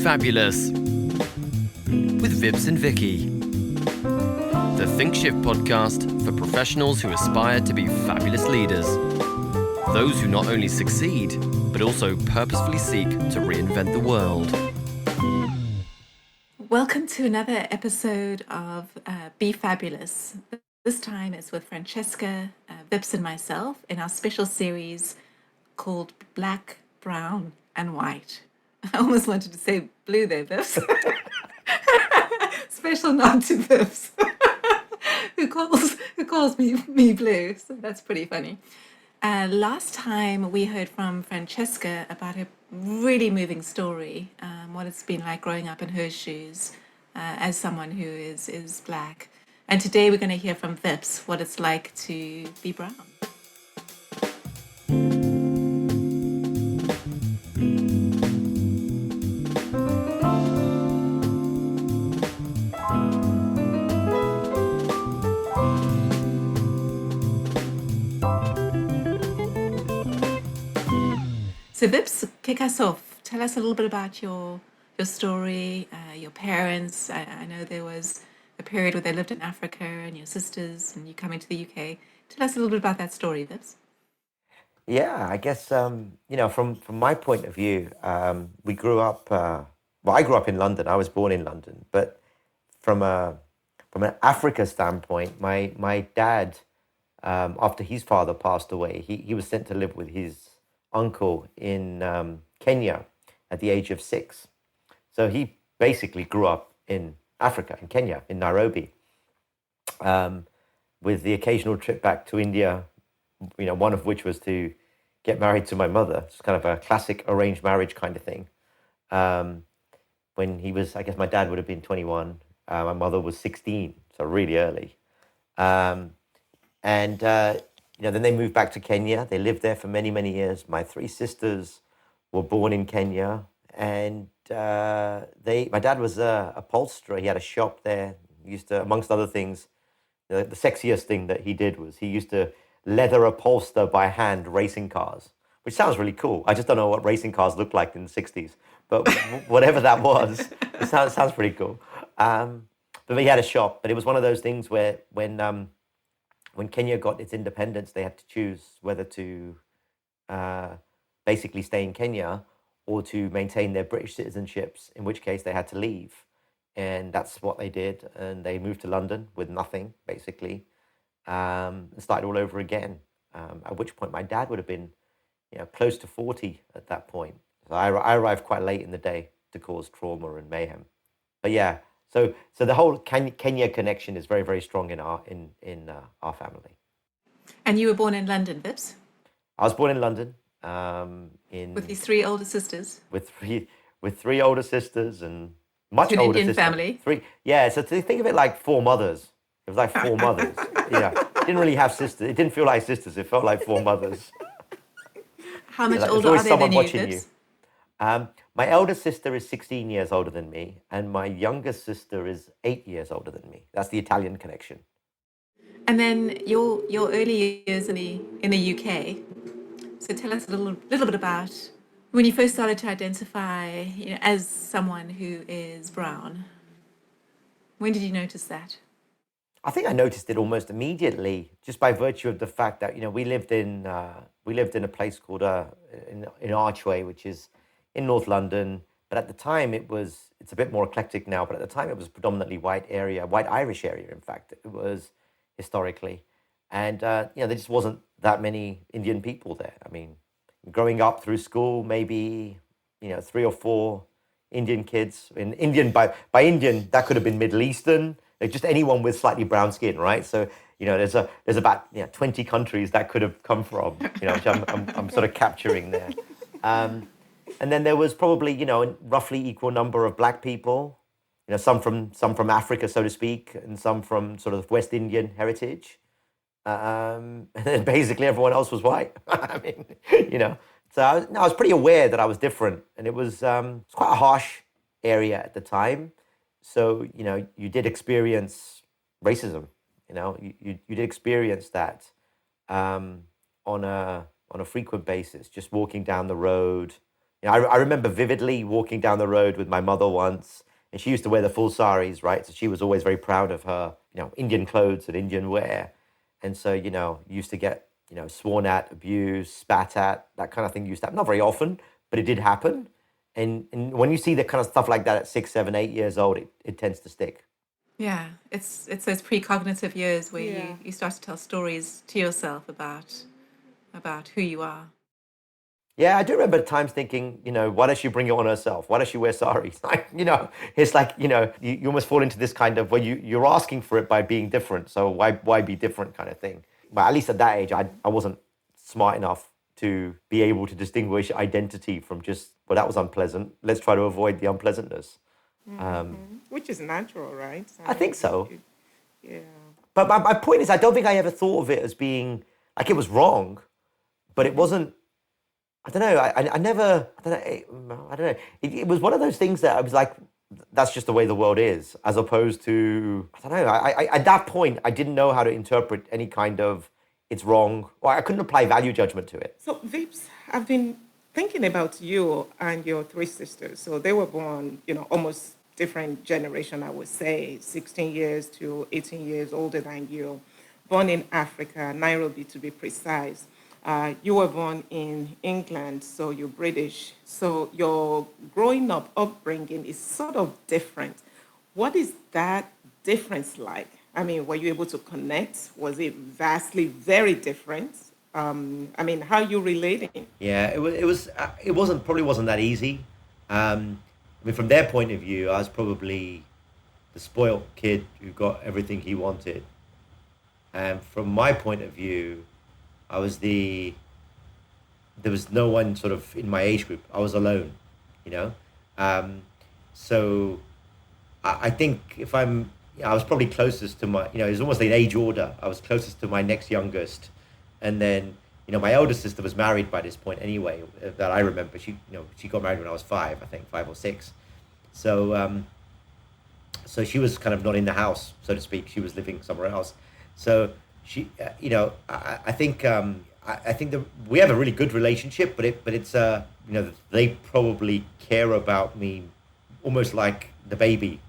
Fabulous with Vips and Vicki. The ThinqShift podcast for professionals who aspire to be fabulous leaders. Those who not only succeed, but also purposefully seek to reinvent the world. Welcome to another episode of Be Fabulous. This time it's with Francesca, Vips and myself in our special series called Black, Brown and White. I almost wanted to say blue there, Vips. Special nod to Vips, who calls me blue. So that's pretty funny. Last time we heard from Francesca about her really moving story, what it's been like growing up in her shoes as someone who is Black. And today we're going to hear from Vips what it's like to be brown. So Vips, kick us off. Tell us a little bit about your story, your parents. I know there was a period where they lived in Africa and your sisters and you coming to the UK. Tell us a little bit about that story, Vips. Yeah, I guess, from my point of view, we grew up, I grew up in London. I was born in London. But from an Africa standpoint, my dad, after his father passed away, he was sent to live with his uncle in Kenya at the age of 6. So he basically grew up in Africa, in Kenya, in Nairobi, with the occasional trip back to India, one of which was to get married to my mother. It's kind of a classic arranged marriage kind of thing. When he was, I guess my dad would have been 21, my mother was 16, so really early. Then they moved back to Kenya. They lived there for many, many years. My 3 sisters were born in Kenya. And my dad was a upholsterer. He had a shop there. He used to, amongst other things, the sexiest thing that he did was he used to leather upholster by hand racing cars, which sounds really cool. I just don't know what racing cars looked like in the 60s. But whatever that was, it sounds pretty cool. But he had a shop. But it was one of those things where when Kenya got its independence, they had to choose whether to basically stay in Kenya or to maintain their British citizenships, in which case they had to leave. And that's what they did. And they moved to London with nothing, basically, and started all over again. At which point my dad would have been close to 40 at that point. So I arrived quite late in the day to cause trauma and mayhem. But yeah, so the whole Kenya connection is very, very strong in our family. And you were born in London, Vips? I was born in London. With these 3 older sisters? With three older sisters and much older Indian sisters. Family? 3, yeah. So to think of it like 4 mothers. It was like 4 mothers. Yeah, didn't really have sisters. It didn't feel like sisters. It felt like 4 mothers. How much older are they than you, Vips? My elder sister is 16 years older than me, and my youngest sister is 8 years older than me. That's the Italian connection. And then your early years in the UK. So tell us a little bit about when you first started to identify, as someone who is brown. When did you notice that? I think I noticed it almost immediately, just by virtue of the fact that we lived in a place called in Archway, which is in North London. But at the time, it's a bit more eclectic now. But at the time, it was predominantly white Irish area. In fact, it was historically, and there just wasn't that many Indian people there. I mean, growing up through school, maybe 3 or 4 Indian kids. In Indian by Indian, that could have been Middle Eastern. Just anyone with slightly brown skin, right? So there's about 20 countries that could have come from, which I'm sort of capturing there. And then there was probably a roughly equal number of Black people, some from Africa, so to speak, and some from sort of West Indian heritage. And then basically everyone else was white. I mean, So I was pretty aware that I was different, and it was quite a harsh area at the time. So, you did experience racism, you did experience that on a frequent basis, just walking down the road, I remember vividly walking down the road with my mother once, and she used to wear the full saris, right? So she was always very proud of her, Indian clothes and Indian wear. And so, used to get, sworn at, abused, spat at, that kind of thing used to happen. Not very often, but it did happen. And when you see the kind of stuff like that at 6, 7, 8 years old, it tends to stick. Yeah, it's those precognitive years where Yeah. you start to tell stories to yourself about who you are. Yeah, I do remember times thinking, why does she bring it on herself? Why does she wear saris? Like, it's like, you almost fall into this kind of where you're asking for it by being different. So why be different kind of thing? But at least at that age, I wasn't smart enough to be able to distinguish identity from just, well, that was unpleasant. Let's try to avoid the unpleasantness. Which is natural, right? I think so. Yeah. But my point is, I don't think I ever thought of it as being, like it was wrong, but it wasn't, I don't know. I never. I don't know. I don't know. It was one of those things that I was like, that's just the way the world is, as opposed to I don't know. I at that point I didn't know how to interpret any kind of it's wrong, or I couldn't apply value judgment to it. So, Vips, I've been thinking about you and your three sisters. So they were born, almost different generation, I would say, 16 years to 18 years older than you. Born in Africa, Nairobi to be precise. You were born in England, so you're British. So your growing up upbringing is sort of different. What is that difference like? I mean, were you able to connect? Was it vastly very different? How are you relating? Yeah, it probably wasn't that easy. From their point of view, I was probably the spoiled kid who got everything he wanted, and from my point of view, there was no one sort of in my age group. I was alone, so I think I was probably closest to my, it was almost like an age order. I was closest to my next youngest, and then my older sister was married by this point anyway. That I remember, she got married when I was 5, I think 5 or 6. So so she was kind of not in the house, so to speak. She was living somewhere else. So she, I think that we have a really good relationship, but it's they probably care about me almost like the baby,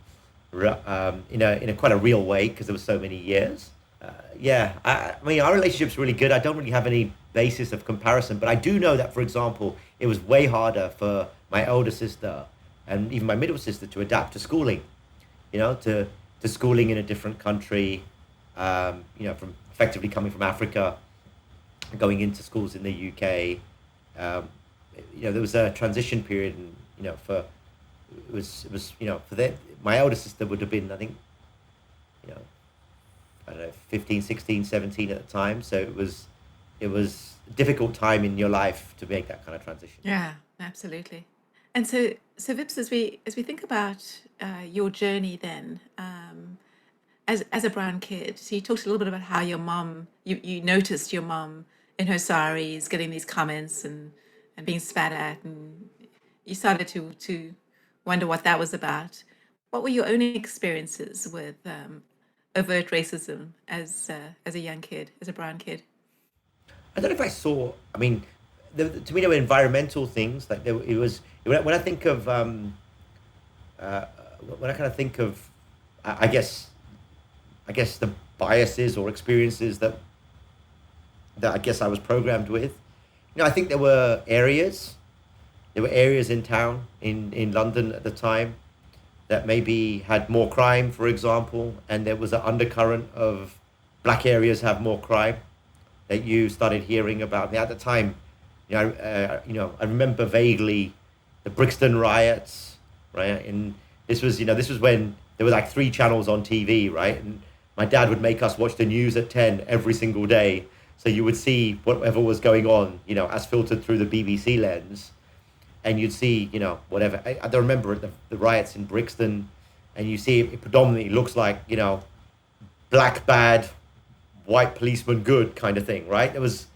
in a quite a real way, because there was so many years. Our relationship's really good. I don't really have any basis of comparison, but I do know that, for example, it was way harder for my older sister and even my middle sister to adapt to schooling, to schooling in a different country, from effectively coming from Africa, going into schools in the UK. There was a transition period, and for my older sister would have been, I think, I don't know, 15, 16, 17 at the time. So it was a difficult time in your life to make that kind of transition. Yeah, absolutely. And so Vips, as we think about your journey then, as a brown kid, so you talked a little bit about how your mom, you noticed your mom in her saris getting these comments and being spat at, and you started to wonder what that was about. What were your own experiences with overt racism as a young kid, as a brown kid? I don't know if I saw. To me, there were environmental things. Like when I think of I guess the biases or experiences that I guess I was programmed with. I think there were areas in town in London at the time that maybe had more crime, for example, and there was an undercurrent of black areas have more crime that you started hearing about. At the time, I remember vaguely the Brixton riots, right? And this was when there were like 3 channels on TV, right? And my dad would make us watch the news at 10 every single day, so you would see whatever was going on, as filtered through the BBC lens. And you'd see, whatever. I don't remember the riots in Brixton, and you see it predominantly looks like, black bad, white policeman good kind of thing, right? It was,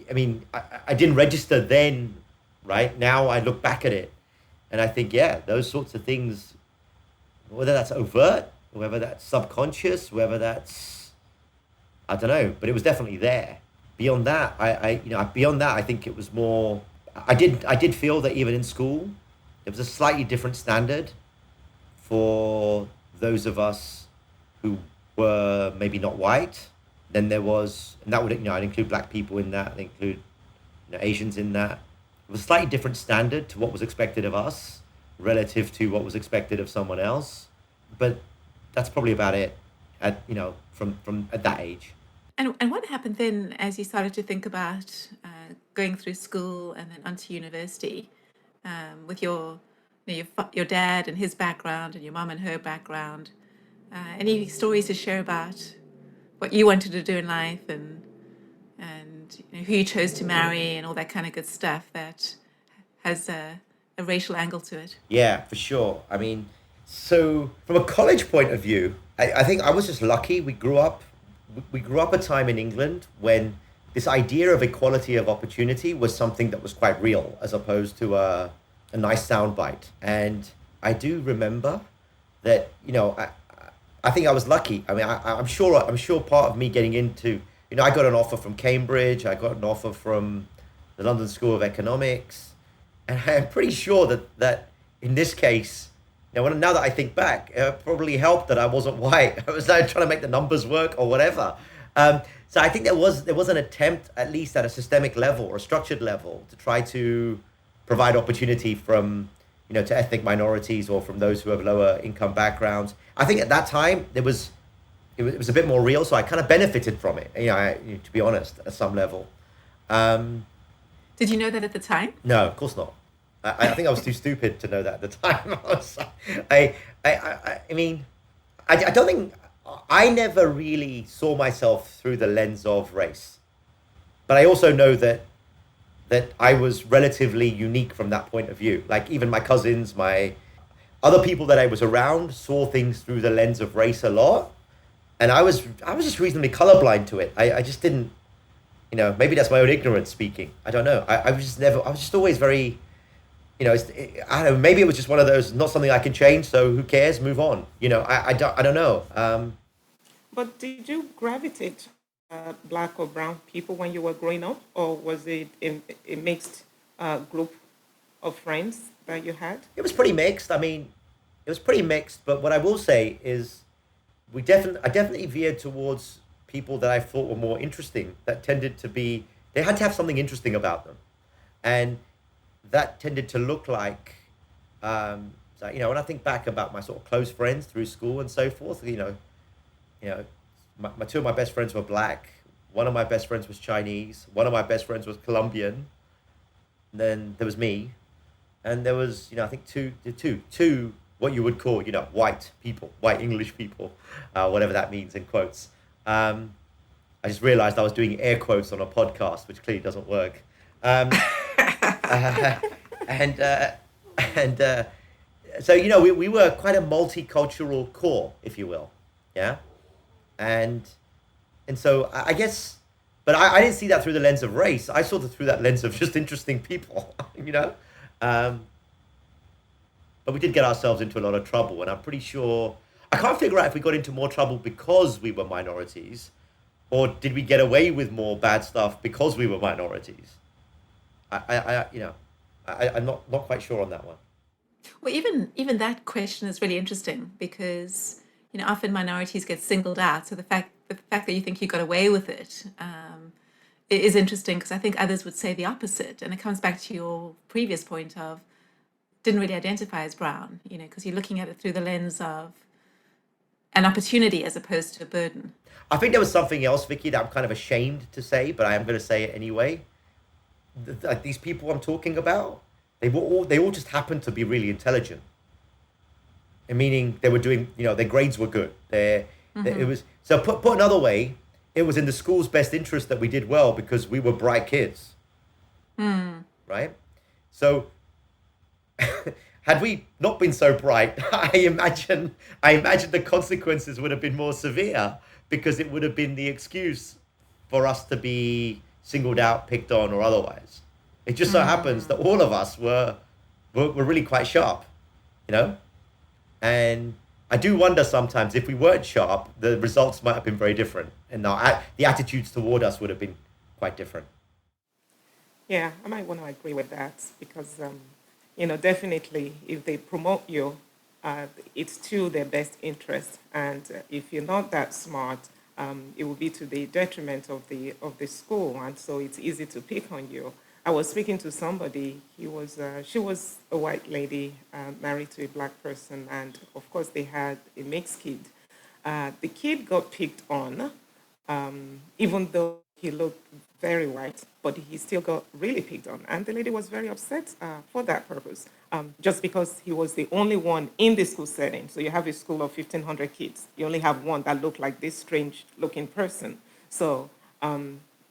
I didn't register then, right? Now I look back at it, and I think, yeah, those sorts of things, whether that's overt, whether that's subconscious, whether that's, I don't know, but it was definitely there. Beyond that, I think it was more, I did feel that even in school, there was a slightly different standard for those of us who were maybe not white than there was, and that would, I'd include black people in that, I'd include, Asians in that. It was a slightly different standard to what was expected of us relative to what was expected of someone else. But that's probably about it from at that age. And what happened then as you started to think about going through school and then onto university with your dad and his background and your mom and her background? Any stories to share about what you wanted to do in life and who you chose to marry and all that kind of good stuff that has a racial angle to it? Yeah, for sure. I mean, so from a college point of view, I think I was just lucky. We grew up a time in England when this idea of equality of opportunity was something that was quite real, as opposed to a nice soundbite. And I do remember that, I think I was lucky. I mean, I'm sure part of me getting into, I got an offer from Cambridge, I got an offer from the London School of Economics, and I'm pretty sure that in this case, now that I think back, it probably helped that I wasn't white. I was trying to make the numbers work or whatever. So I think there was an attempt, at least at a systemic level or a structured level, to try to provide opportunity from, to ethnic minorities or from those who have lower income backgrounds. I think at that time it was a bit more real, so I kind of benefited from it. To be honest, at some level. Did you know that at the time? No, of course not. I think I was too stupid to know that at the time. I mean, I don't think, I never really saw myself through the lens of race. But I also know that I was relatively unique from that point of view. Like even my cousins, my other people that I was around saw things through the lens of race a lot. And I was just reasonably colorblind to it. I just didn't, maybe that's my own ignorance speaking. I don't know. I was just always very, I don't know, maybe it was just one of those, not something I can change, so who cares, move on. I don't know. But did you gravitate black or brown people when you were growing up, or was it a mixed group of friends that you had? It was pretty mixed. I mean, it was pretty mixed, but what I will say is I definitely veered towards people that I thought were more interesting, that tended to be, they had to have something interesting about them. And that tended to look like, when I think back about my sort of close friends through school and so forth, my two of my best friends were black. One of my best friends was Chinese. One of my best friends was Colombian. And then there was me. And there was, I think two, what you would call, white people, white English people, whatever that means in quotes. I just realized I was doing air quotes on a podcast, which clearly doesn't work. So, we were quite a multicultural core, if you will. Yeah. And so I guess, but I didn't see that through the lens of race. I saw it through that lens of just interesting people, But we did get ourselves into a lot of trouble, and I'm pretty sure, I can't figure out if we got into more trouble because we were minorities, or did we get away with more bad stuff because we were minorities? I'm not quite sure on that one. Well, even that question is really interesting because often minorities get singled out. So the fact that you think you got away with it is interesting because I think others would say the opposite, and it comes back to your previous point of didn't really identify as brown, because you're looking at it through the lens of an opportunity as opposed to a burden. I think there was something else, Vicky, that I'm kind of ashamed to say, but I am going to say it anyway. These people I'm talking about, they all just happened to be really intelligent. And meaning they were doing, their grades were good. It was, so put another way, it was in the school's best interest that we did well because we were bright kids. Right? So had we not been so bright, I imagine the consequences would have been more severe because it would have been the excuse for us to be singled out, picked on, or otherwise. It just so happens that all of us were really quite sharp, And I do wonder sometimes if we weren't sharp, the results might have been very different, and the attitudes toward us would have been quite different. Yeah, I might want to agree with that because, definitely if they promote you, it's to their best interest. And if you're not that smart, it will be to the detriment of the school, and so it's easy to pick on you. I was speaking to somebody. She was a white lady married to a black person, and of course they had a mixed kid. The kid got picked on, even though he looked very white, but he still got really picked on. And the lady was very upset for that purpose, just because he was the only one in the school setting. So you have a school of 1,500 kids. You only have one that looked like this strange looking person. So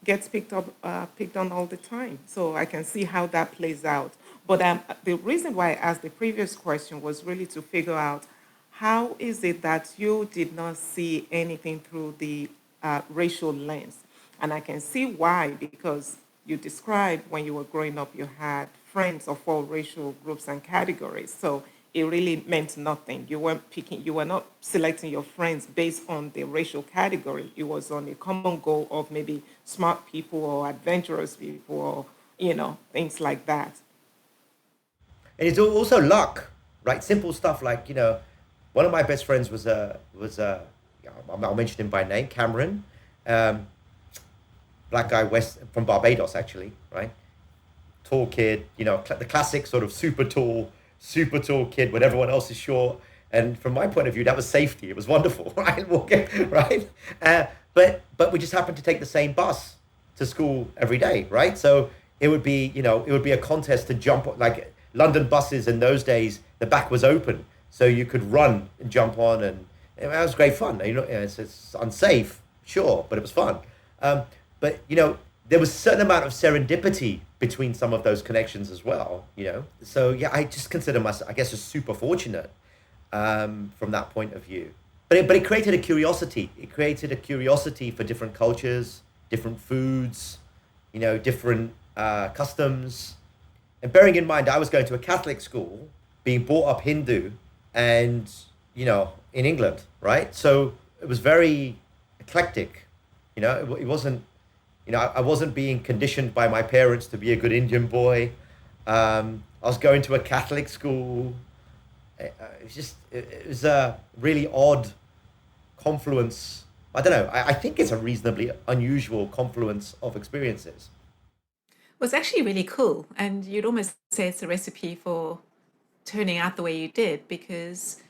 gets picked on all the time. So I can see how that plays out. But the reason why I asked the previous question was really to figure out how is it that you did not see anything through the racial lens? And I can see why, because you described when you were growing up, you had friends of all racial groups and categories. So it really meant nothing. You were not selecting your friends based on the racial category. It was on a common goal of maybe smart people or adventurous people or, things like that. And it's also luck, right? Simple stuff like, one of my best friends was I'll mention him by name, Cameron, black guy, West from Barbados, actually, right? Tall kid, the classic sort of super tall kid when everyone else is short. And from my point of view, that was safety. It was wonderful, right? Right? But we just happened to take the same bus to school every day, right? So it would be a contest to jump, like London buses in those days, the back was open. So you could run and jump on, and it was great fun. It's unsafe, sure, but it was fun. But there was a certain amount of serendipity between some of those connections as well. So yeah, I just consider myself, I guess, super fortunate from that point of view. But it created a curiosity. It created a curiosity for different cultures, different foods, different customs. And bearing in mind, I was going to a Catholic school, being brought up Hindu, and in England, right? So it was very eclectic. It wasn't, I wasn't being conditioned by my parents to be a good Indian boy. I was going to a Catholic school. It was a really odd confluence. I don't know. I think it's a reasonably unusual confluence of experiences. Well, it's actually really cool. And you'd almost say it's a recipe for turning out the way you did, because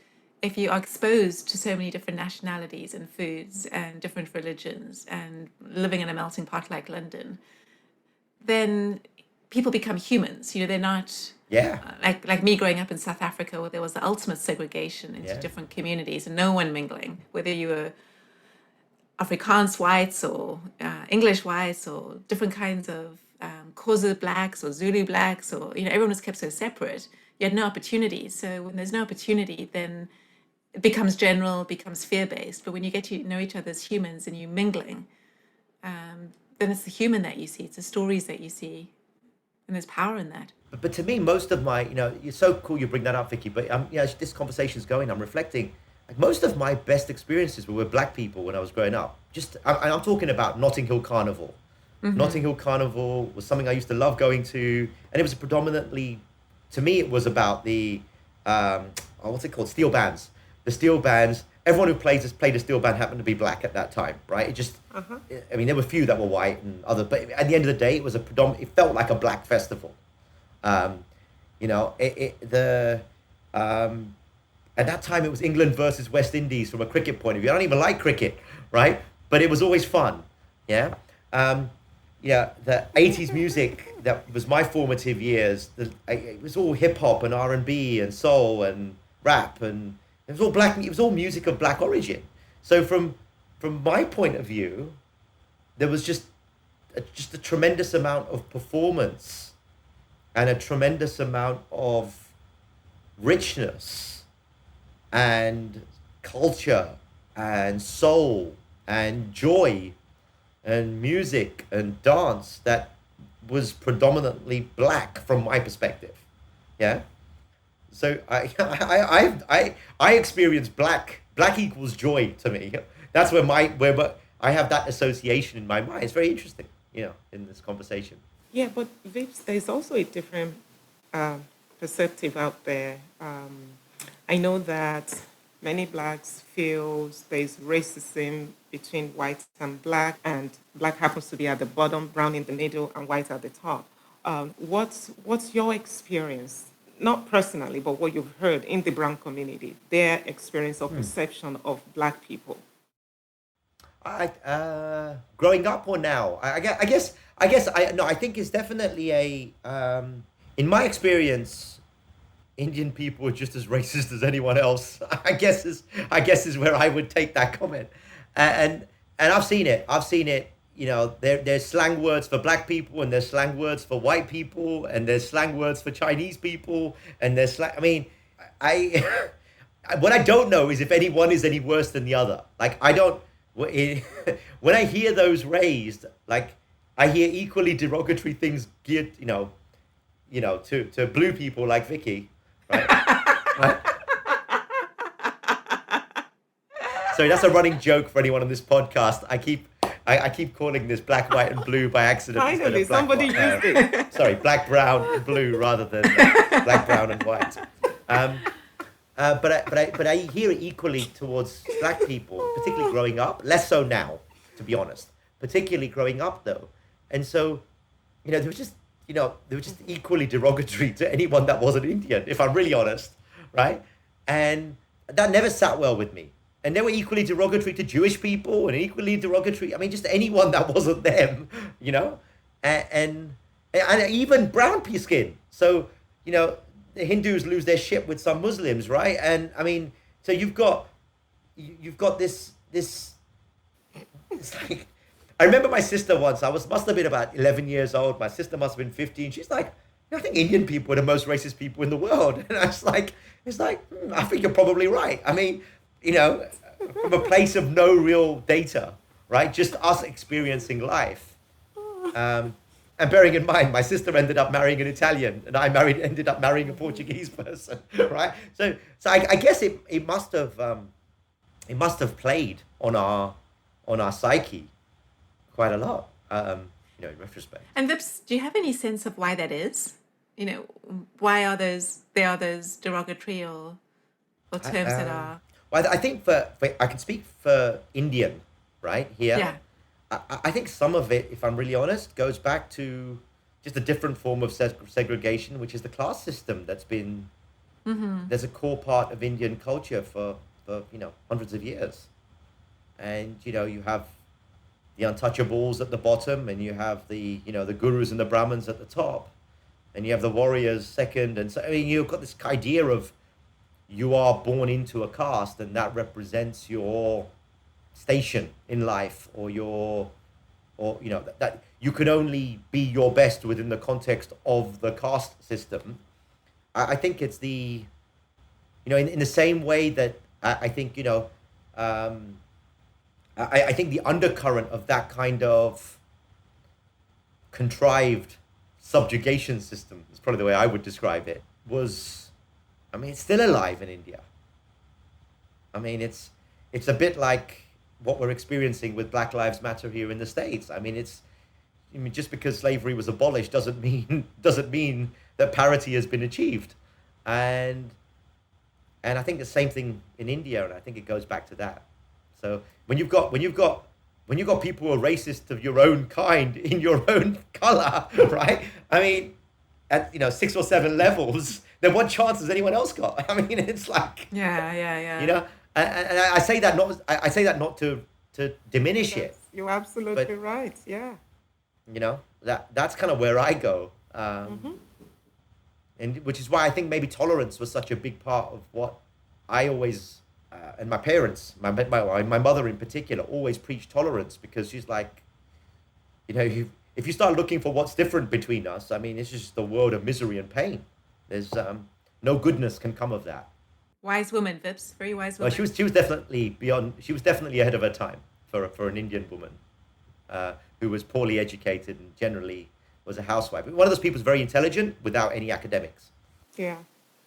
if you are exposed to so many different nationalities and foods and different religions and living in a melting pot like London, then people become humans. They're not like me growing up in South Africa, where there was the ultimate segregation into different communities and no one mingling, whether you were Afrikaans whites or English whites or different kinds of Xhosa blacks or Zulu blacks, or everyone was kept so separate. You had no opportunity. So when there's no opportunity, then it becomes general, becomes fear-based. But when you get to know each other as humans and you're mingling, then it's the human that you see. It's the stories that you see, and there's power in that. But to me, most of my, you're so cool you bring that up, Vicky. But this conversation's going. I'm reflecting. Like most of my best experiences were with black people when I was growing up. I'm talking about Notting Hill Carnival. Mm-hmm. Notting Hill Carnival was something I used to love going to, and it was predominantly, to me, it was about the what's it called? Steel bands. The steel bands. Everyone who played a steel band happened to be black at that time, right? It just, I mean, there were a few that were white and other, but at the end of the day, it was it felt like a black festival. At that time, it was England versus West Indies from a cricket point of view. I don't even like cricket, right? But it was always fun, yeah? The 80s music, that was my formative years. It was all hip hop and R&B and soul and rap, and it was all black. It was all music of black origin. So from my point of view, there was just a tremendous amount of performance and a tremendous amount of richness and culture and soul and joy and music and dance that was predominantly black from my perspective. Yeah. So I experience black equals joy to me. That's where I have that association in my mind. It's very interesting, in this conversation. Yeah, but Vips, there's also a different perspective out there. I know that many blacks feel there's racism between white and black happens to be at the bottom, brown in the middle, and white at the top. What's your experience, not personally, but what you've heard in the brown community, their experience or perception of black people? Growing up or now? I think it's definitely in my experience, Indian people are just as racist as anyone else. I guess is where I would take that comment, and I've seen it. You know, there's slang words for black people, and there's slang words for white people, and there's slang words for Chinese people, and there's slang. I mean, I what I don't know is if any one is any worse than the other. Like I don't. When I hear those raised, like I hear equally derogatory things geared, to blue people like Vicky, right? Right? So that's a running joke for anyone on this podcast. I keep calling this black, white, and blue by accident. Finally, somebody used it. Sorry, black, brown, and blue rather than black, brown, and white. But I hear it equally towards black people, particularly growing up. Less so now, to be honest. Particularly growing up, though, and so, they were just equally derogatory to anyone that wasn't Indian, if I'm really honest, right? And that never sat well with me. And they were equally derogatory to Jewish people, and equally derogatory. I mean, just anyone that wasn't them, and even brown skin. So, the Hindus lose their shit with some Muslims, right? And I mean, so you've got this. It's like, I remember my sister once. Must have been about 11 years old. My sister must have been 15. She's like, I think Indian people are the most racist people in the world. And I was like, I think you're probably right. I mean, from a place of no real data, right? Just us experiencing life. And bearing in mind, my sister ended up marrying an Italian, and I ended up marrying a Portuguese person, right? So I guess it must have played on our psyche quite a lot, in retrospect. And Vips, do you have any sense of why that is? Why are there are those derogatory or terms that are? Well, I think for I can speak for Indian, right here. Yeah. I think some of it, if I'm really honest, goes back to just a different form of segregation, which is the class system that's been there's a core part of Indian culture for hundreds of years. And you have the untouchables at the bottom, and you have the the gurus and the Brahmins at the top, and you have the warriors second, and so I mean you've got this idea of you are born into a caste, and that represents your station in life, or that you can only be your best within the context of the caste system. I think it's the in the same way that I think I think the undercurrent of that kind of contrived subjugation system is probably the way I would describe it. It's still alive in India. I mean, it's a bit like what we're experiencing with Black Lives Matter here in the States. I mean, just because slavery was abolished doesn't mean that parity has been achieved, and I think the same thing in India, and I think it goes back to that. So when you've got people who are racist of your own kind in your own color, right? I mean, at 6 or 7 levels, then what chance has anyone else got? I mean, it's like Yeah. And I say that not to diminish it. You're absolutely right. Yeah. That's kind of where I go, and which is why I think maybe tolerance was such a big part of what I always and my parents, my mother in particular, always preached tolerance, because she's like, if you start looking for what's different between us, I mean, it's just a world of misery and pain. There's no goodness can come of that. Wise woman, Vips, very wise Well, woman. she was definitely ahead of her time for an Indian woman who was poorly educated and generally was a housewife. One of those people who's very intelligent without any academics. Yeah.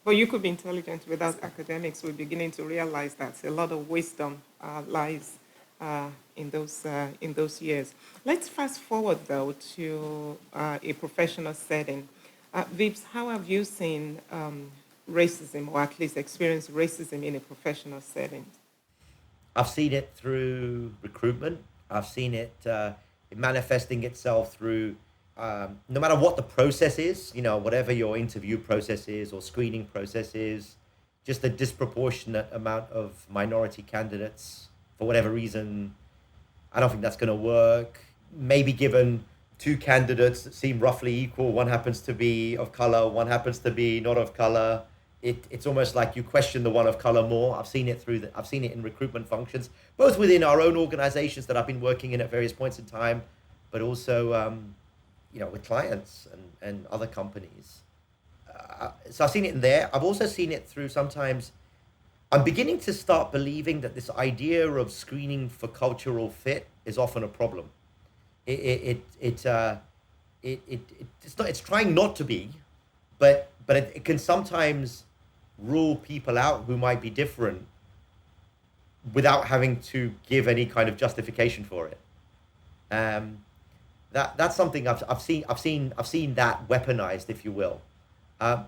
But you could be intelligent without academics. We're beginning to realize that a lot of wisdom lies in those years. Let's fast forward though to a professional setting. Vips, how have you seen racism, or at least experienced racism in a professional setting? I've seen it through recruitment. I've seen it manifesting itself through no matter what the process is, whatever your interview process is or screening process is, just a disproportionate amount of minority candidates for whatever reason. I don't think that's going to work. Maybe given two candidates that seem roughly equal, one happens to be of color, one happens to be not of color. It's almost like you question the one of color more. I've seen it I've seen it in recruitment functions, both within our own organizations that I've been working in at various points in time, but also, with clients and other companies. So I've seen it in there. I've also seen it through sometimes. I'm beginning to start believing that this idea of screening for cultural fit is often a problem. It's not. It's trying not to be, but it can sometimes rule people out who might be different without having to give any kind of justification for it. That's something I've seen that weaponized, if you will.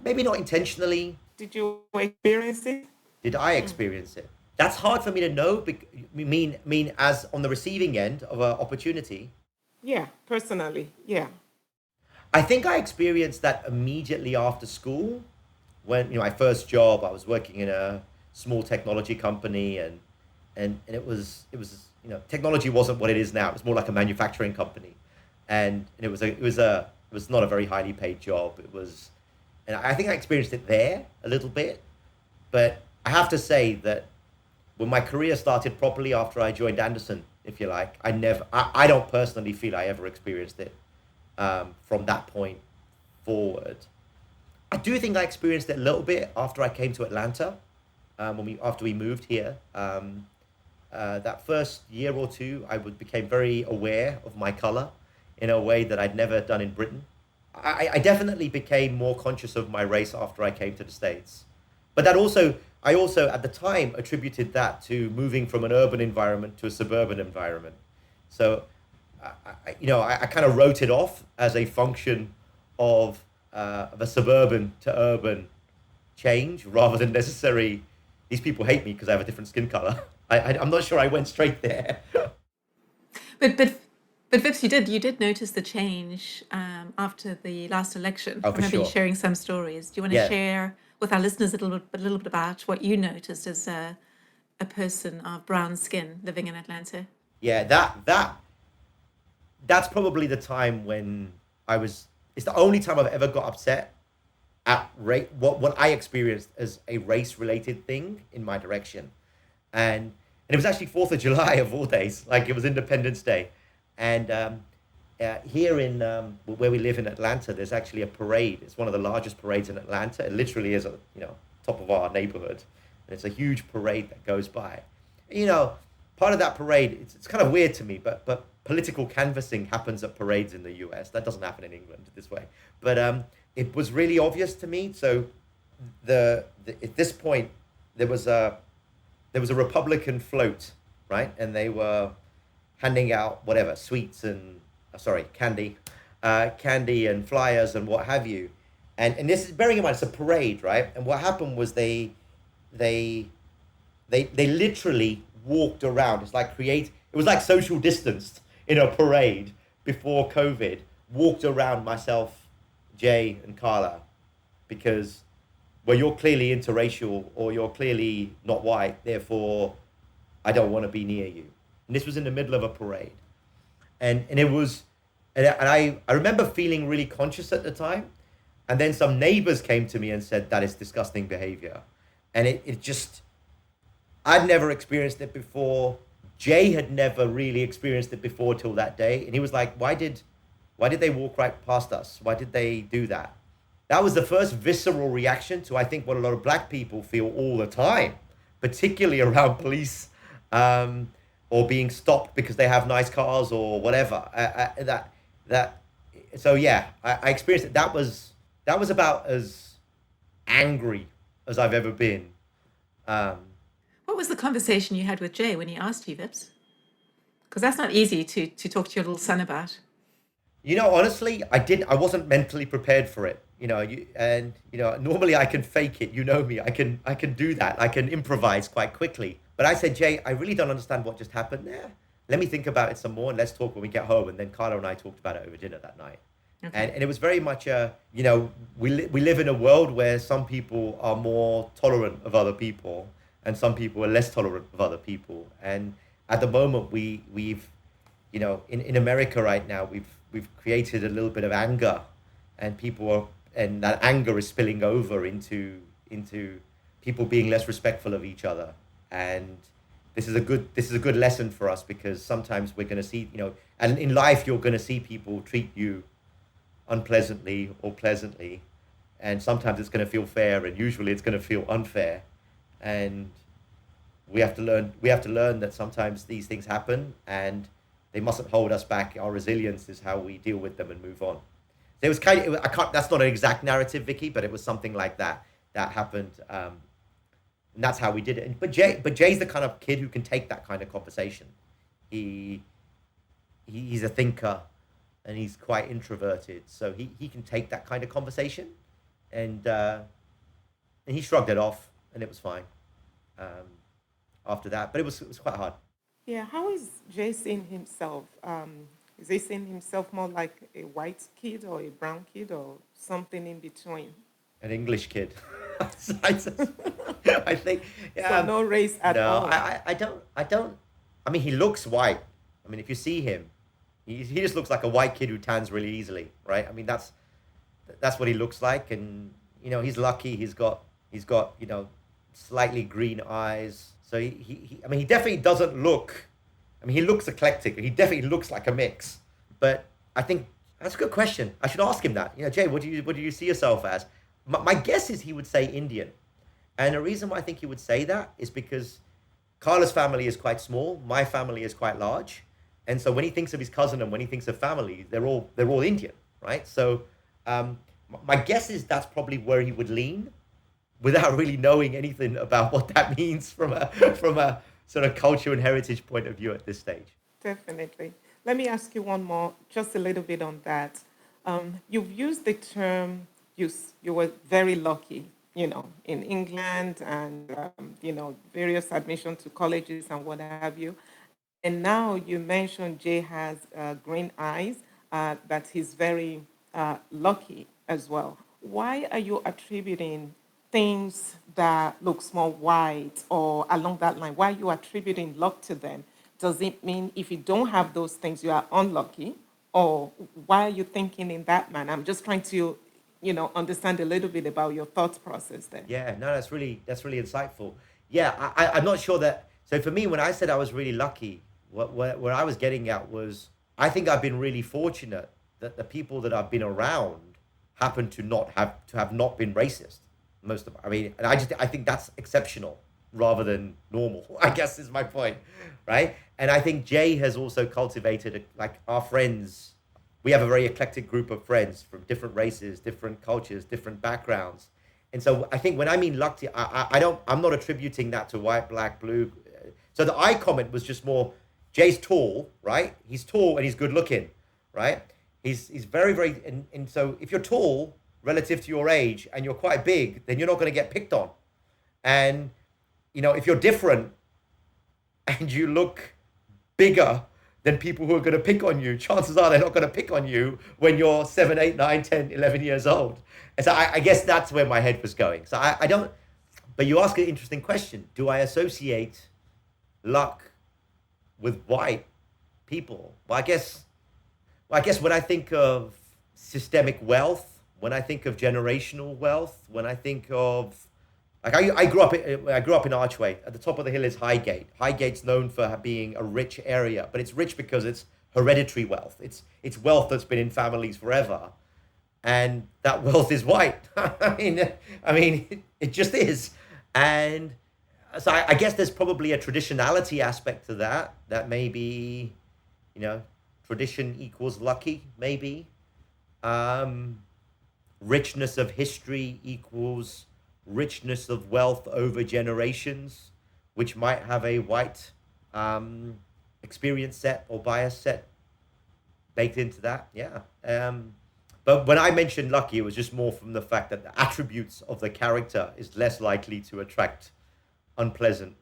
Maybe not intentionally. Did you experience it? Did I experience it? That's hard for me to know. Mean as on the receiving end of an opportunity. Yeah, personally, yeah. I think I experienced that immediately after school, when my first job. I was working in a small technology company, and it was technology wasn't what it is now. It was more like a manufacturing company, and it was not a very highly paid job. And I think I experienced it there a little bit, but I have to say that when my career started properly after I joined Anderson, if you like, I don't personally feel I ever experienced it from that point forward. I do think I experienced it a little bit after I came to Atlanta, after we moved here. That first year or two, I became very aware of my color in a way that I'd never done in Britain. I definitely became more conscious of my race after I came to the States. But I also at the time attributed that to moving from an urban environment to a suburban environment. So, I kind of wrote it off as a function of a suburban to urban change rather than necessary. These people hate me because I have a different skin color. I'm not sure I went straight there. But Vips, you did notice the change after the last election. Oh, I for remember you sure. sharing some stories. Do you want to Yeah. share with our listeners a little bit about what you noticed as a person of brown skin living in Atlanta? Yeah, that's probably the time when it's the only time I've ever got upset at what I experienced as a race related thing in my direction. And it was actually 4th of July of all days, like it was Independence Day. And here in where we live in Atlanta, there's actually a parade. It's one of the largest parades in Atlanta. It literally is top of our neighborhood. And it's a huge parade that goes by. Part of that parade, it's kind of weird to me, but political canvassing happens at parades in the US. That doesn't happen in England this way. But it was really obvious to me. So at this point, there was a Republican float, right? And they were handing out whatever sweets and candy and flyers and what have you. And this is, bearing in mind, it's a parade, right? And what happened was they literally walked around. It was like social distanced in a parade before COVID. Walked around myself, Jay and Carla, because you're clearly interracial or you're clearly not white, therefore I don't want to be near you. And this was in the middle of a parade. And I remember feeling really conscious at the time. And then some neighbors came to me and said, that is disgusting behavior. And it just, I'd never experienced it before. Jay had never really experienced it before till that day. And he was like, why did they walk right past us? Why did they do that? That was the first visceral reaction to, I think, what a lot of black people feel all the time, particularly around police or being stopped because they have nice cars or whatever. So yeah, I experienced it. That was about as angry as I've ever been. What was the conversation you had with Jay when he asked you, Vips? Because that's not easy to talk to your little son about. Honestly, I wasn't mentally prepared for it. Normally I can fake it. You know me. I can do that. I can improvise quite quickly. But I said, Jay, I really don't understand what just happened there. Let me think about it some more and let's talk when we get home. And then Carla and I talked about it over dinner that night. Okay. And it was very much we live in a world where some people are more tolerant of other people and some people are less tolerant of other people. And at the moment we've in America right now we've created a little bit of anger, and that anger is spilling over into people being less respectful of each other. And this is a good lesson for us, because sometimes we're going to see, and in life you're going to see people treat you unpleasantly or pleasantly, and sometimes it's going to feel fair and usually it's going to feel unfair. And we have to learn that sometimes these things happen and they mustn't hold us back. Our resilience is how we deal with them and move on. It was that's not an exact narrative, Vicky, but it was something like that happened. And that's how we did it. But Jay's the kind of kid who can take that kind of conversation. He's a thinker and he's quite introverted. So he can take that kind of conversation, and he shrugged it off and it was fine after that. But it was quite hard. Yeah, how is Jay seeing himself? Is he seeing himself more like a white kid or a brown kid or something in between? An English kid. I think. So no race at all. I don't. I mean, he looks white. I mean, if you see him, he just looks like a white kid who tans really easily, right? I mean, that's what he looks like, and he's lucky. He's got slightly green eyes. So he definitely doesn't look. I mean, he looks eclectic. He definitely looks like a mix. But I think that's a good question. I should ask him that. Jay, what do you see yourself as? My guess is he would say Indian. And the reason why I think he would say that is because Carla's family is quite small. My family is quite large. And so when he thinks of his cousin and when he thinks of family, they're all Indian, right? So my guess is that's probably where he would lean, without really knowing anything about what that means from a sort of culture and heritage point of view at this stage. Definitely. Let me ask you one more, just a little bit on that. You've used the term, you were very lucky, in England and, various admissions to colleges and what have you. And now you mentioned Jay has green eyes, that he's very lucky as well. Why are you attributing things that looks more white or along that line? Why are you attributing luck to them? Does it mean if you don't have those things, you are unlucky? Or why are you thinking in that manner? I'm just trying to, understand a little bit about your thought process there. Yeah, no, that's really insightful. Yeah, I'm not sure that. So for me, when I said I was really lucky, what I was getting at was, I think I've been really fortunate that the people that I've been around happen to have not been racist. Most of them. I mean, and I think that's exceptional rather than normal, I guess is my point, right? And I think Jay has also cultivated, like our friends, we have a very eclectic group of friends from different races, different cultures, different backgrounds. And so I think when I mean lucky, I'm not attributing that to white, black, blue. So the eye comment was just more, Jay's tall, right? He's tall and he's good looking, right? He's very, very, and so if you're tall relative to your age and you're quite big, then you're not going to get picked on. And, if you're different and you look bigger than people who are going to pick on you, chances are they're not going to pick on you when you're 7, 8, 9, 10, 11 years old. And so I guess that's where my head was going. So I don't, but you ask an interesting question. Do I associate luck with white people? Well, I guess when I think of systemic wealth, when I think of generational wealth, when I think of, like I grew up in Archway. At the top of the hill is Highgate. Highgate's known for being a rich area, but it's rich because it's hereditary wealth. It's wealth that's been in families forever, and that wealth is white. I mean, it just is. And so I guess there's probably a traditionality aspect to that. That maybe, tradition equals lucky. Maybe. Richness of history equals richness of wealth over generations, which might have a white experience set or bias set baked into that. Yeah. But when I mentioned lucky, it was just more from the fact that the attributes of the character is less likely to attract unpleasant.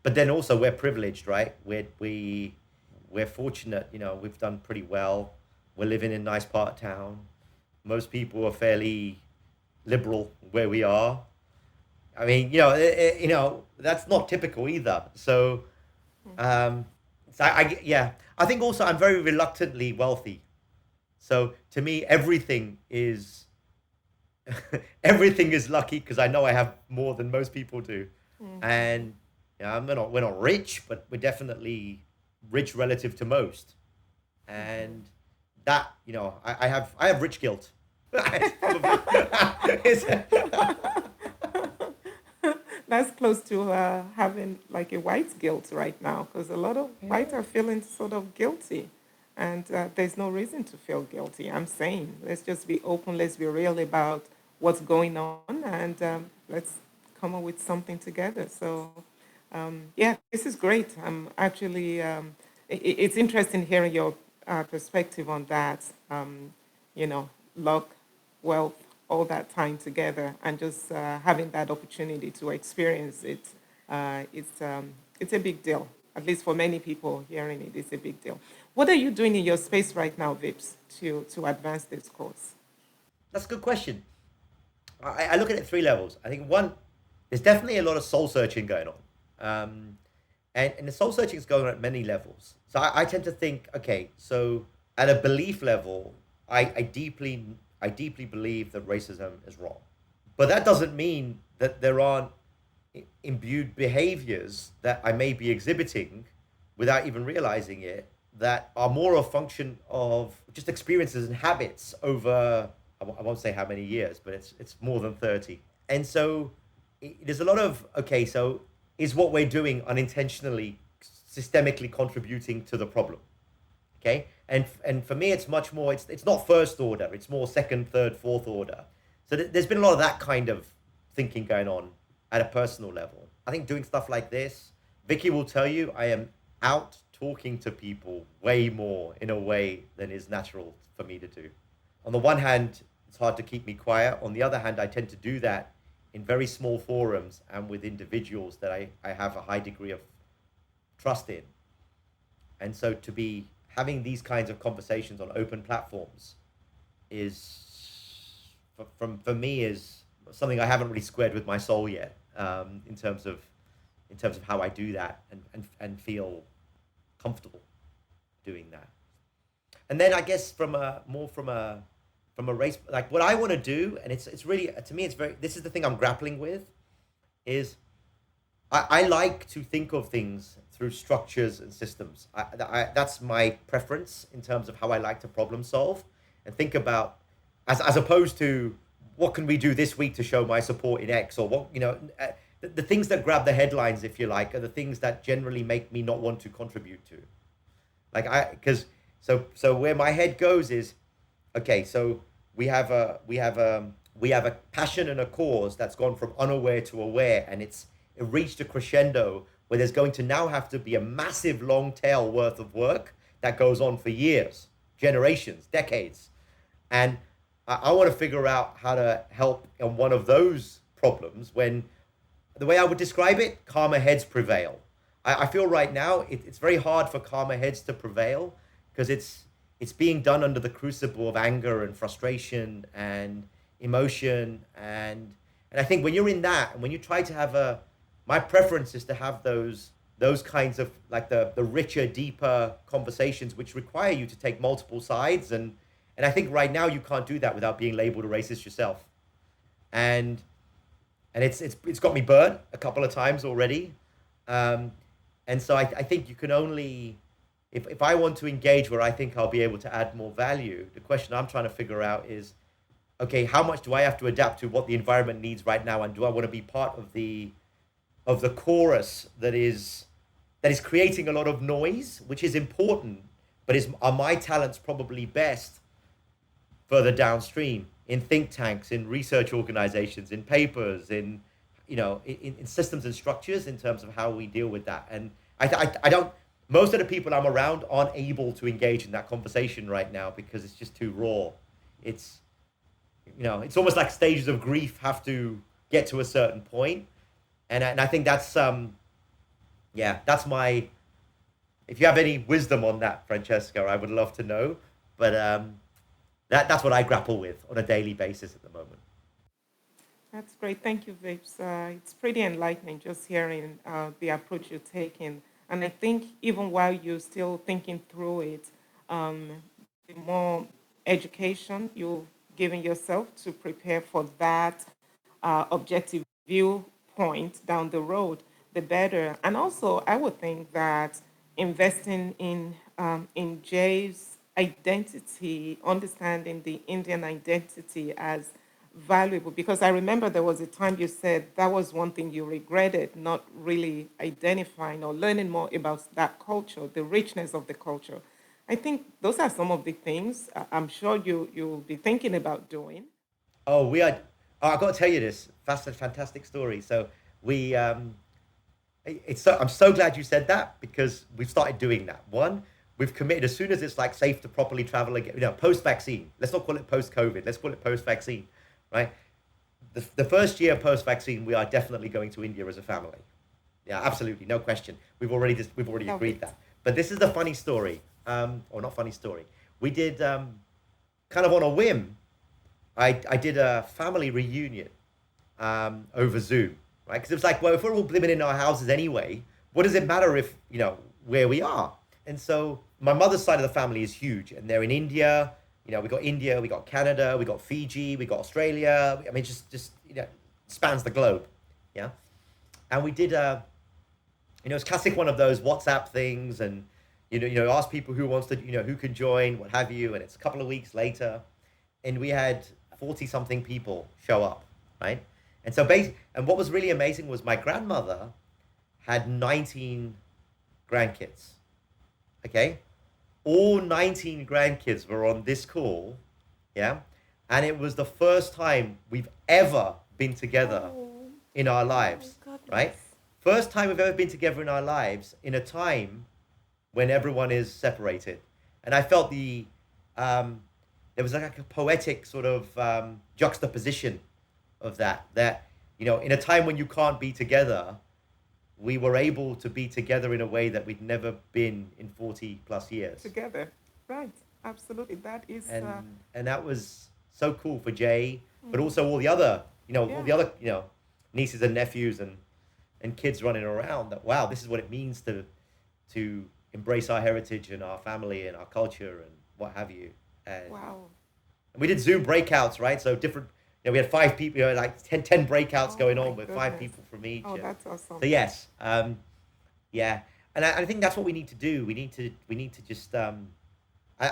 But then also we're privileged, right? We're fortunate, we've done pretty well. We're living in a nice part of town. Most people are fairly liberal where we are. I mean, that's not typical either. So, I think also I'm very reluctantly wealthy. So to me, everything is everything is lucky because I know I have more than most people do. And we're not rich, but we're definitely rich relative to most. And that, I have rich guilt. That's close to having like a white guilt right now, because a lot of whites are feeling sort of guilty, and there's no reason to feel guilty. I'm saying let's just be open, let's be real about what's going on, and let's come up with something together. So, this is great. I'm actually, it's interesting hearing your perspective on that. Luck, wealth, all that time together, and just having that opportunity to experience it, it's a big deal. At least for many people hearing it, it's a big deal. What are you doing in your space right now, Vips, to advance this course? That's a good question. I look at it 3 levels. I think one, there's definitely a lot of soul searching going on. And the soul searching is going on at many levels. So I tend to think, okay, so at a belief level, I deeply believe that racism is wrong. But that doesn't mean that there aren't imbued behaviors that I may be exhibiting without even realizing it, that are more a function of just experiences and habits over, I won't say how many years, but it's more than 30. And so there's a lot of, okay, so is what we're doing unintentionally, systemically contributing to the problem? Okay, and for me, it's much more. It's not first order. It's more second, third, fourth order. So there's been a lot of that kind of thinking going on at a personal level. I think doing stuff like this, Vicki will tell you, I am out talking to people way more in a way than is natural for me to do. On the one hand, it's hard to keep me quiet. On the other hand, I tend to do that in very small forums and with individuals that I have a high degree of trust in. And so to be having these kinds of conversations on open platforms is, for me, is something I haven't really squared with my soul yet, in terms of how I do that and feel comfortable doing that. And then I guess from a race, like what I want to do, and it's really, to me, this is the thing I'm grappling with, is I like to think of things through structures and systems. That's my preference in terms of how I like to problem solve and think about, as opposed to what can we do this week to show my support in X, or what, the things that grab the headlines, if you like, are the things that generally make me not want to contribute to. So where my head goes is, okay, so we have a passion and a cause that's gone from unaware to aware, and it reached a crescendo where there's going to now have to be a massive long tail worth of work that goes on for years, generations, decades. And I want to figure out how to help on one of those problems when, the way I would describe it, calmer heads prevail. I feel right now it's very hard for calmer heads to prevail because it's being done under the crucible of anger and frustration and emotion. And I think when you're in that, and when you try to have my preference is to have those kinds of, like, the richer, deeper conversations which require you to take multiple sides. And I think right now you can't do that without being labeled a racist yourself. And it's got me burnt a couple of times already. And so I think you can only, if I want to engage where I think I'll be able to add more value, the question I'm trying to figure out is, okay, how much do I have to adapt to what the environment needs right now? And do I want to be part of the chorus that is creating a lot of noise, which is important, but are my talents probably best further downstream in think tanks, in research organizations, in papers, in systems and structures in terms of how we deal with that. And most of the people I'm around aren't able to engage in that conversation right now because it's just too raw. It's, it's almost like stages of grief have to get to a certain point. And I think that's, that's my, if you have any wisdom on that, Francesca, I would love to know. But that's what I grapple with on a daily basis at the moment. That's great. Thank you, Vips. It's pretty enlightening just hearing the approach you're taking. And I think even while you're still thinking through it, the more education you're giving yourself to prepare for that objective viewpoint down the road, the better. And also, I would think that investing in Jay's identity, understanding the Indian identity as valuable, because I remember there was a time you said that was one thing you regretted, not really identifying or learning more about that culture, the richness of the culture. I think those are some of the things I'm sure you'll be thinking about doing. Oh, we are. Oh, I've got to tell you this. That's a fantastic story. So we, I'm so glad you said that because we've started doing that. One, we've committed as soon as it's like safe to properly travel again, post-vaccine. Let's not call it post-COVID. Let's call it post-vaccine, right? The first year post-vaccine, we are definitely going to India as a family. Yeah, absolutely, no question. We've already Love agreed it. that. But this is the funny story, or not funny story. We did kind of on a whim. I did a family reunion over Zoom, right? Because it was like, well, if we're all living in our houses anyway, what does it matter if, where we are? And so my mother's side of the family is huge, and they're in India. We got India, we got Canada, we got Fiji, we got Australia. I mean, just spans the globe, yeah. And we did it's classic one of those WhatsApp things, and ask people who wants to, who can join, what have you. And it's a couple of weeks later, and we had 40 something people show up, right? And so and what was really amazing was my grandmother had 19 grandkids. Okay, all 19 grandkids were on this call, yeah, and it was the first time we've ever been together in our lives, right? First time we've ever been together in our lives in a time when everyone is separated. And I felt there was like a poetic sort of juxtaposition of that, in a time when you can't be together, we were able to be together in a way that we'd never been in 40 plus years. Together, right? Absolutely. That is, And that was so cool for Jay, but also all the other, all the other, nieces and nephews and kids running around, that, wow, this is what it means to embrace our heritage and our family and our culture and what have you. And wow. we did Zoom breakouts, right? So different, we had 5 people, like 10 breakouts Oh going my on with 5 goodness. people from each. Oh, that's awesome. So yes, yeah. And I think that's what we need to do. We need to just, I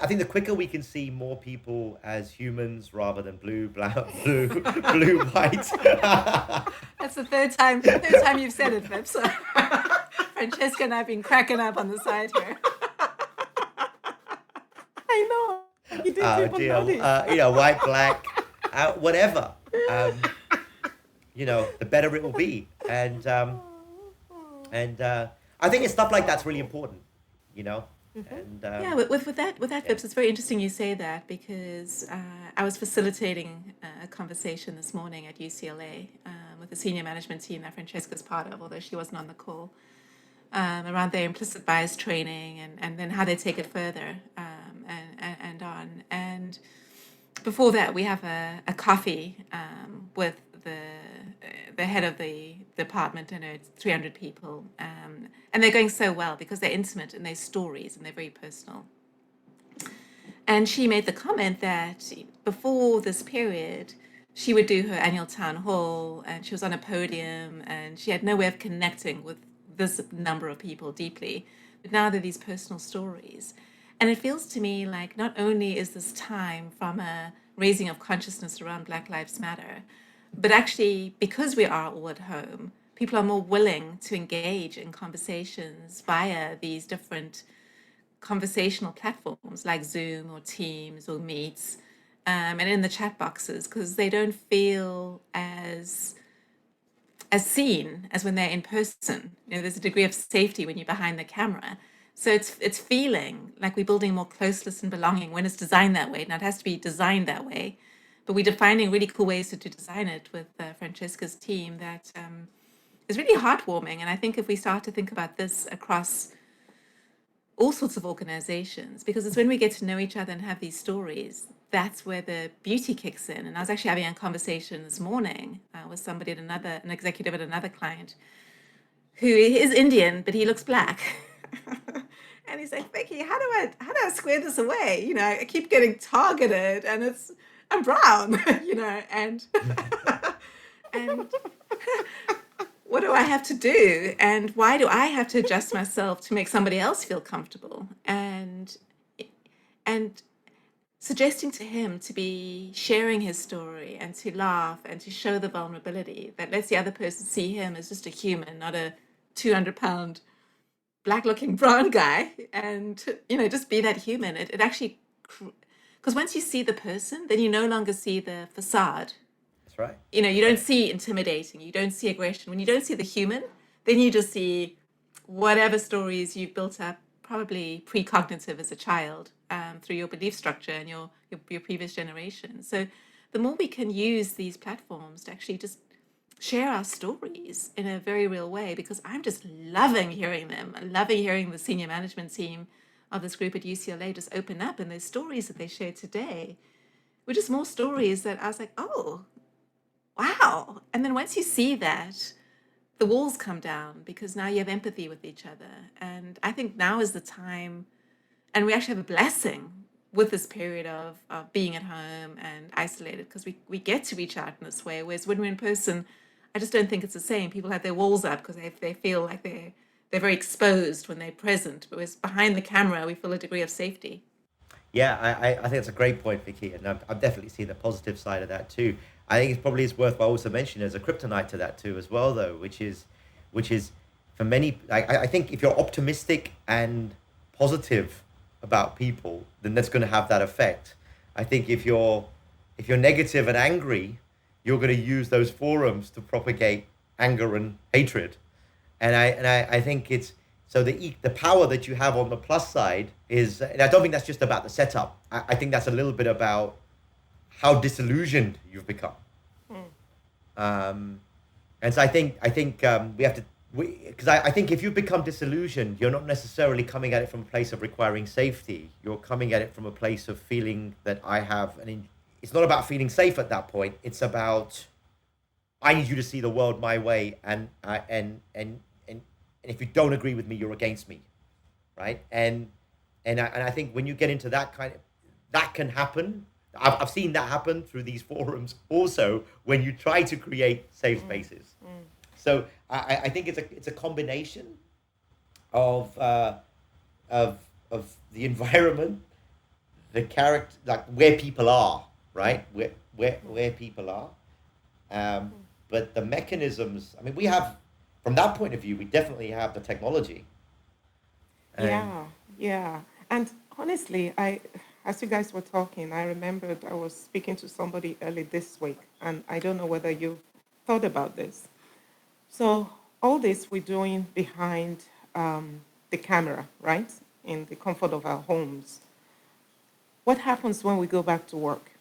think the quicker we can see more people as humans rather than blue, black, blue, white. That's the third time you've said it, Viv. So Francesca and I have been cracking up on the side here. I know. You didn't Oh even dear, notice. white, black, whatever. The better it will be. And I think it's stuff like that's really important, And Yeah, with that, Vips, it's very interesting you say that because I was facilitating a conversation this morning at UCLA with the senior management team that Francesca's part of, although she wasn't on the call, around their implicit bias training and then how they take it further and on. And before that, we have a coffee with the head of the department, and it's 300 people, and they're going so well because they're intimate and they're stories and they're very personal. And she made the comment that before this period, she would do her annual town hall and she was on a podium and she had no way of connecting with this number of people deeply. But now there are these personal stories. And it feels to me like not only is this time from a raising of consciousness around Black Lives Matter, but actually because we are all at home, people are more willing to engage in conversations via these different conversational platforms like Zoom or Teams or Meets, and in the chat boxes because they don't feel as seen as when they're in person. There's a degree of safety when you're behind the camera So it's feeling like we're building more closeness and belonging when it's designed that way. Now, it has to be designed that way, but we're defining really cool ways to design it with Francesca's team that is really heartwarming. And I think if we start to think about this across all sorts of organizations, because it's when we get to know each other and have these stories, that's where the beauty kicks in. And I was actually having a conversation this morning with somebody at an executive at another client who is Indian, but he looks black. And he's like, Vicki, how do I square this away? I keep getting targeted and I'm brown, and and what do I have to do? And why do I have to adjust myself to make somebody else feel comfortable? And suggesting to him to be sharing his story and to laugh and to show the vulnerability that lets the other person see him as just a human, not a 200-pound black looking brown guy, and just be that human. It actually, because once you see the person, then you no longer see the facade. That's right. You don't see intimidating, you don't see aggression. When you don't see the human, then you just see whatever stories you've built up, probably precognitive as a child, through your belief structure and your previous generation. So the more we can use these platforms to actually just share our stories in a very real way, because I'm just loving hearing them. I'm loving hearing the senior management team of this group at UCLA just open up, and those stories that they shared today were just more stories that I was like, oh, wow. And then once you see that, the walls come down because now you have empathy with each other. And I think now is the time, and we actually have a blessing with this period of being at home and isolated, because we get to reach out in this way. Whereas when we're in person, I just don't think it's the same. People have their walls up because they feel like they're very exposed when they're present. But whereas behind the camera, we feel a degree of safety. Yeah, I think that's a great point, Vicki, and I've definitely seen the positive side of that too. I think it probably is worthwhile also mentioning there's a kryptonite to that too as well, though, which is for many. I think if you're optimistic and positive about people, then that's going to have that effect. I think if you're negative and angry, you're going to use those forums to propagate anger and hatred. And I think it's so the power that you have on the plus side is, and I don't think that's just about the setup. I think that's a little bit about how disillusioned you've become. And so I think we have to, because I think if you become disillusioned, you're not necessarily coming at it from a place of requiring safety. You're coming at it from a place of feeling that it's not about feeling safe at that point. It's about, I need you to see the world my way, and if you don't agree with me, you're against me, right? And I think when you get into that that can happen. I've seen that happen through these forums also when you try to create safe spaces. So I think it's a combination of the environment, the character, like where people are, right? Where people are. But the mechanisms, I mean, we have, from that point of view, we definitely have the technology. Yeah. And honestly, as you guys were talking, I remembered I was speaking to somebody early this week, and I don't know whether you thought about this. So all this we're doing behind the camera, right? In the comfort of our homes. What happens when we go back to work?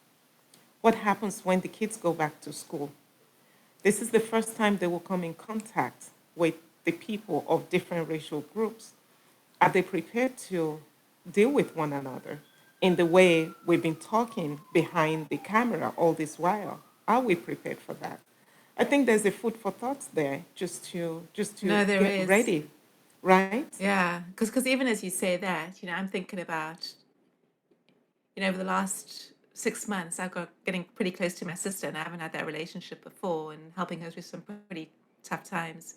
What happens when the kids go back to school? This is the first time they will come in contact with the people of different racial groups. Are they prepared to deal with one another in the way we've been talking behind the camera all this while? Are we prepared for that? I think there's a food for thought there, just to get ready, right? Yeah, because even as you say that, I'm thinking about, over the last 6 months, I've got getting pretty close to my sister, and I haven't had that relationship before, and helping her through some pretty tough times.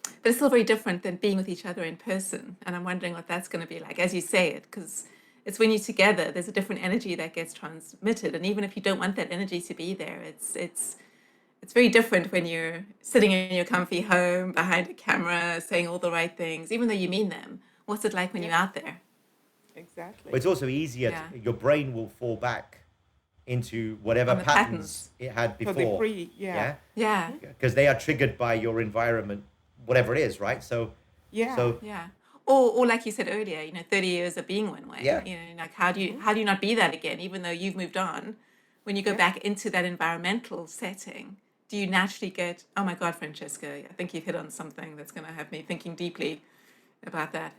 But it's still very different than being with each other in person, and I'm wondering what that's going to be like as you say it, because it's when you're together, there's a different energy that gets transmitted, and even if you don't want that energy to be there, it's very different when you're sitting in your comfy home behind a camera, saying all the right things, even though you mean them. What's it like when you're out there? Exactly. But it's also easier. Your brain will fall back into whatever patterns it had before. Yeah. Because they are triggered by your environment, whatever it is, right? So. Or or like you said earlier, 30 years of being one way. Yeah. Like how do you not be that again, even though you've moved on? When you go back into that environmental setting, do you naturally get, oh my God, Francesca, I think you've hit on something that's going to have me thinking deeply about that.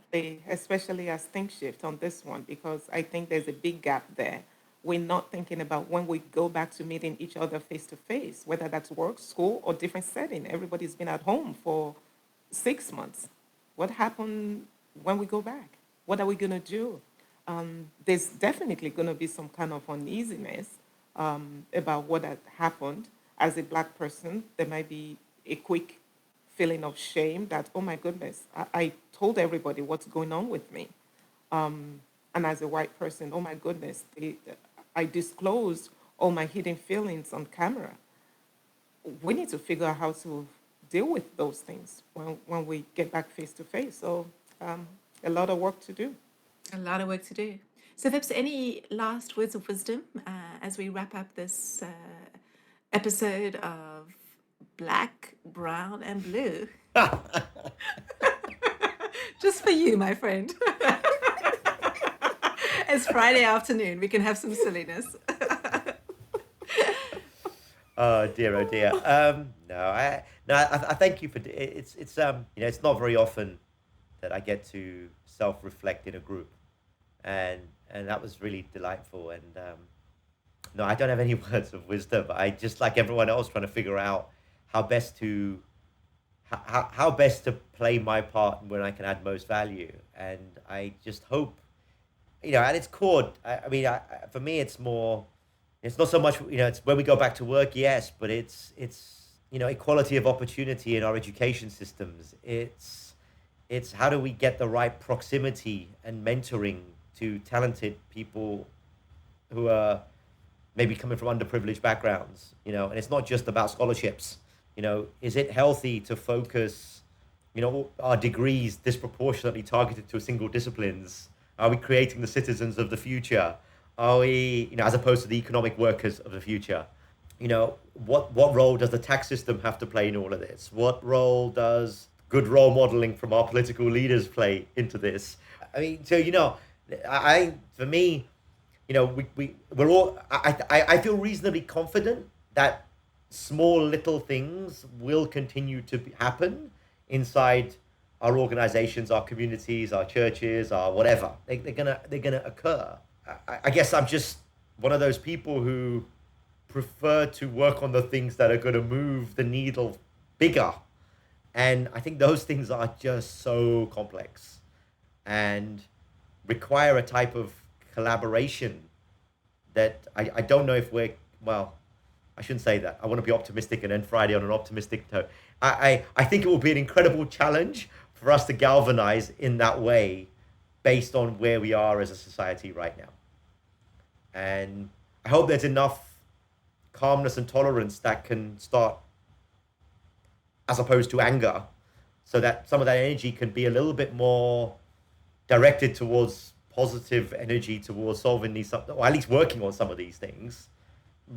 Especially as ThinqShift on this one, because I think there's a big gap there. We're not thinking about when we go back to meeting each other face to face, whether that's work, school, or different setting. Everybody's been at home for 6 months. What happened when we go back? What are we going to do? There's definitely going to be some kind of uneasiness about what had happened. As a Black person, there might be a quick feeling of shame that, oh my goodness, I told everybody what's going on with me. And as a white person, oh my goodness, I disclosed all my hidden feelings on camera. We need to figure out how to deal with those things when we get back face to face. So a lot of work to do. A lot of work to do. So, Vips, any last words of wisdom as we wrap up this episode of Black, Brown, and Blue? Just for you, my friend. It's Friday afternoon. We can have some silliness. Oh dear, oh dear. I thank you for it's it's not very often that I get to self-reflect in a group, and that was really delightful. And no, I don't have any words of wisdom. I just, like everyone else, trying to figure out how best to play my part when I can add most value. And I just hope, at its core, for me, it's more. It's not so much, it's when we go back to work, yes, but it's equality of opportunity in our education systems. It's how do we get the right proximity and mentoring to talented people who are maybe coming from underprivileged backgrounds, and it's not just about scholarships. Is it healthy to focus, our degrees disproportionately targeted to single disciplines? Are we creating the citizens of the future? Are we, as opposed to the economic workers of the future? What role does the tax system have to play in all of this? What role does good role modeling from our political leaders play into this? For me, we're all, I feel reasonably confident that small little things will continue to happen inside our organizations, our communities, our churches, our whatever. They're gonna occur. I guess I'm just one of those people who prefer to work on the things that are going to move the needle bigger. And I think those things are just so complex and require a type of collaboration that I don't know if we're, well, I shouldn't say that. I want to be optimistic and end Friday on an optimistic note. I think it will be an incredible challenge for us to galvanize in that way based on where we are as a society right now. And I hope there's enough calmness and tolerance that can start, as opposed to anger, so that some of that energy can be a little bit more directed towards positive energy, towards solving these, or at least working on some of these things,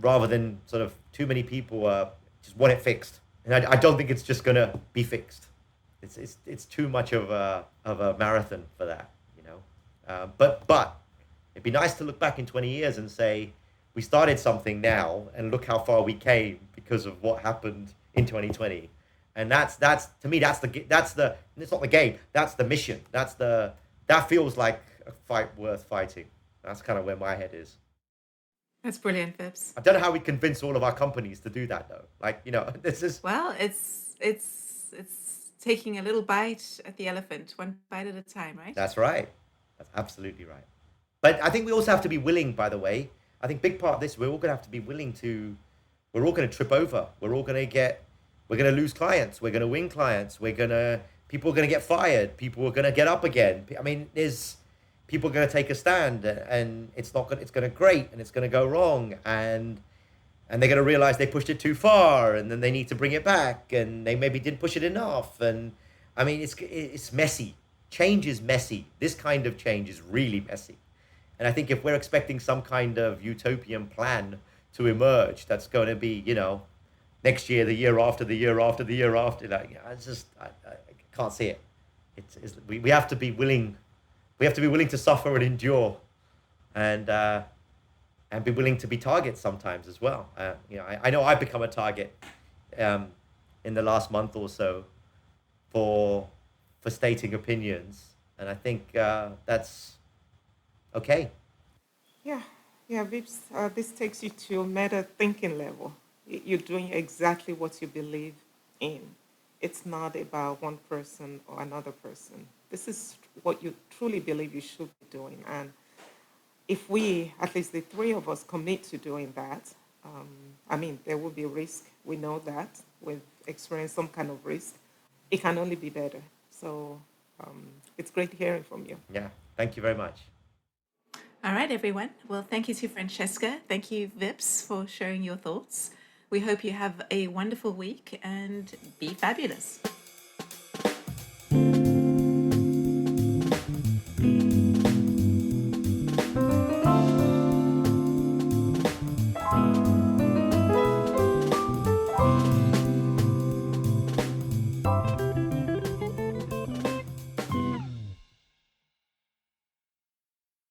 rather than sort of too many people just want it fixed. And I don't think it's just going to be fixed. It's too much of a marathon for that. But it'd be nice to look back in 20 years and say, we started something now and look how far we came because of what happened in 2020. And that's to me, it's not the game, that's the mission. That feels like a fight worth fighting. That's kind of where my head is. That's brilliant, Vips. I don't know how we convince all of our companies to do that though. This is... Well, it's taking a little bite at the elephant, one bite at a time, right? That's right. That's absolutely right. But I think we also have to be willing, by the way. I think big part of this, we're all going to have to be willing to, we're all going to trip over. We're going to lose clients. We're going to win clients. People are going to get fired. People are going to get up again. I mean, people are going to take a stand and it's going to grate and it's going to go wrong. And they're going to realize they pushed it too far and then they need to bring it back and they maybe didn't push it enough. And I mean, it's messy. Change is messy. This kind of change is really messy. And I think if we're expecting some kind of utopian plan to emerge, that's going to be, next year, the year after, the year after, the year after, I can't see it. we have to be willing. We have to be willing to suffer and endure, and be willing to be targets sometimes as well. I know I've become a target in the last month or so for stating opinions, and I think that's okay. Yeah, yeah, Vips, this takes you to a meta thinking level. You're doing exactly what you believe in. It's not about one person or another person. This is what you truly believe you should be doing. And if we, at least the three of us, commit to doing that, there will be risk. We know that. We've experienced some kind of risk. It can only be better. So it's great hearing from you. Yeah, thank you very much. All right, everyone. Well, thank you to Francesca. Thank you, Vips, for sharing your thoughts. We hope you have a wonderful week and be fabulous.